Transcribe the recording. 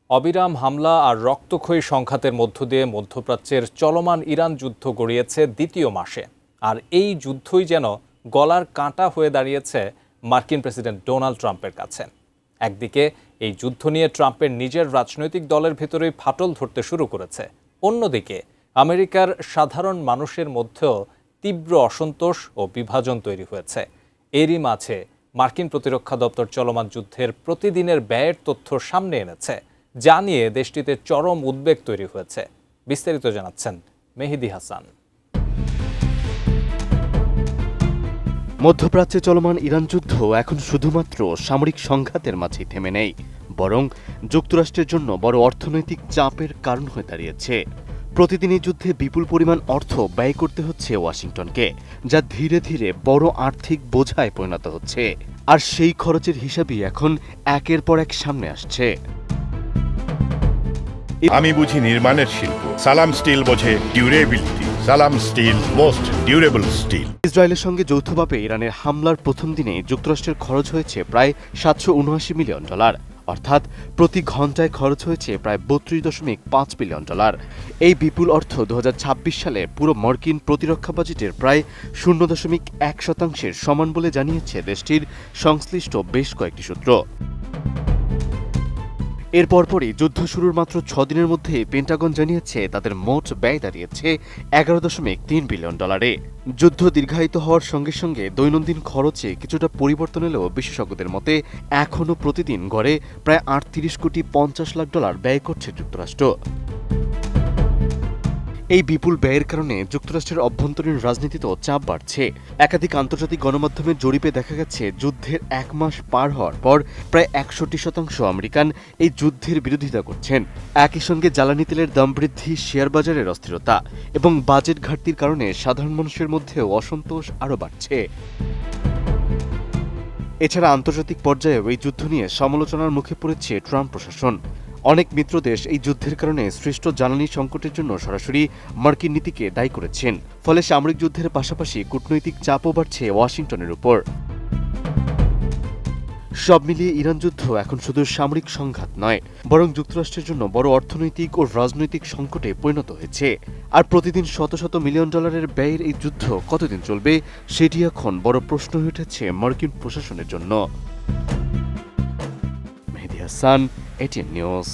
অবিরাম হামলা আর রক্তক্ষয়ী সংঘাতের মধ্য দিয়ে মধ্যপ্রাচ্যের চলমান ইরান যুদ্ধ গড়িয়েছে দ্বিতীয় মাসে। আর এই যুদ্ধই যেন গলার কাঁটা হয়ে দাঁড়িয়েছে মার্কিন প্রেসিডেন্ট ডোনাল্ড ট্রাম্পের কাছে। একদিকে এই যুদ্ধ নিয়ে ট্রাম্পের নিজের রাজনৈতিক দলের ভেতরেই ফাটল ধরতে শুরু করেছে, অন্যদিকে আমেরিকার সাধারণ মানুষের মধ্যেও তীব্র অসন্তোষ ও বিভাজন তৈরি হয়েছে। এরই মাঝে মার্কিন প্রতিরক্ষা দপ্তর চলমান যুদ্ধের প্রতিদিনের ব্যয়ের তথ্য সামনে এনেছে, যা নিয়ে দেশটিতে চরম উদ্বেগ তৈরি হয়েছে। বিস্তারিত জানাচ্ছেন মেহেদী হাসান। মধ্যপ্রাচ্যে চলমান ইরান যুদ্ধ এখন শুধুমাত্র সামরিক সংঘাতের মাঝেই থেমে নেই, বরং যুক্তরাষ্ট্রের জন্য বড় অর্থনৈতিক চাপের কারণ হয়ে দাঁড়িয়েছে। প্রতিদিন এই যুদ্ধে বিপুল পরিমাণ অর্থ ব্যয় করতে হচ্ছে ওয়াশিংটনকে, যা ধীরে ধীরে বড় আর্থিক বোঝায় পরিণত হচ্ছে। আর সেই খরচের হিসাবই এখন একের পর এক সামনে আসছে। আমি বুঝি নির্মাণের শিল্প, সালাম স্টিল বোঝে ডিউরেবিলিটি। সালাম স্টিল, মোস্ট ডিউরেবল স্টিল। ইসরায়েলের সঙ্গে যৌথভাবে ইরানের হামলার প্রথম দিনে যুক্তরাষ্ট্রের খরচ হয়েছে প্রায় $779 মিলিয়ন, অর্থাৎ প্রতি ঘন্টায় খরচ হয়েছে প্রায় $32.5 বিলিয়ন। এই বিপুল অর্থ 2026 সালে পুরো মার্কিন প্রতিরক্ষা বাজেটের প্রায় 0.1% সমান বলে জানিয়েছে দেশটির সংশ্লিষ্ট বেশ কয়েকটি সূত্র। এর পরপরই যুদ্ধ শুরুর মাত্র 6 দিনের মধ্যে পেন্টাগন জানিয়েছে তাদের মোট ব্যয় দাঁড়িয়েছে $11.3 বিলিয়ন। যুদ্ধ দীর্ঘায়িত হওয়ার সঙ্গে সঙ্গে দৈনন্দিন খরচে কিছুটা পরিবর্তন এলেও বিশেষজ্ঞদের মতে এখনও প্রতিদিন গড়ে প্রায় $38.50 ব্যয় করছে যুক্তরাষ্ট্র। এই বিপুল ব্যয়ের কারণে যুক্তরাষ্ট্রের অভ্যন্তরীণ রাজনীতিতেও চাপ বাড়ছে। একাধিক আন্তর্জাতিক গণমাধ্যমের জরিপে দেখা গেছে যুদ্ধের 1 মাস পার হওয়ার পর প্রায় 61% আমেরিকান এই যুদ্ধের বিরোধিতা করছেন। একই সঙ্গে জ্বালানি তেলের দাম বৃদ্ধি, শেয়ার বাজারের অস্থিরতা এবং বাজেট ঘাটতির কারণে সাধারণ মানুষের মধ্যেও অসন্তোষ আরও বাড়ছে। এছাড়া আন্তর্জাতিক পর্যায়েও এই যুদ্ধ নিয়ে সমালোচনার মুখে পড়েছে ট্রাম্প প্রশাসন। অনেক মিত্র দেশ এই যুদ্ধের কারণে সৃষ্ট জ্বালানি সংকটের জন্য সরাসরি মার্কিন নীতিকে দায়ী করেছেন। ফলে সামরিক যুদ্ধের পাশাপাশি কূটনৈতিক চাপও বাড়ছে ওয়াশিংটনের উপর। সব মিলিয়ে ইরান যুদ্ধ এখন শুধু সামরিক সংঘাত নয়, বরং যুক্তরাষ্ট্রের জন্য বড় অর্থনৈতিক ও রাজনৈতিক সংকটে পরিণত হয়েছে। আর প্রতিদিন শত শত মিলিয়ন ডলারের ব্যয়ের এই যুদ্ধ কতদিন চলবে, সেটি এখন বড় প্রশ্ন হয়ে উঠেছে মার্কিন প্রশাসনের জন্য। মেহেদী হাসান, ATN নিউজ।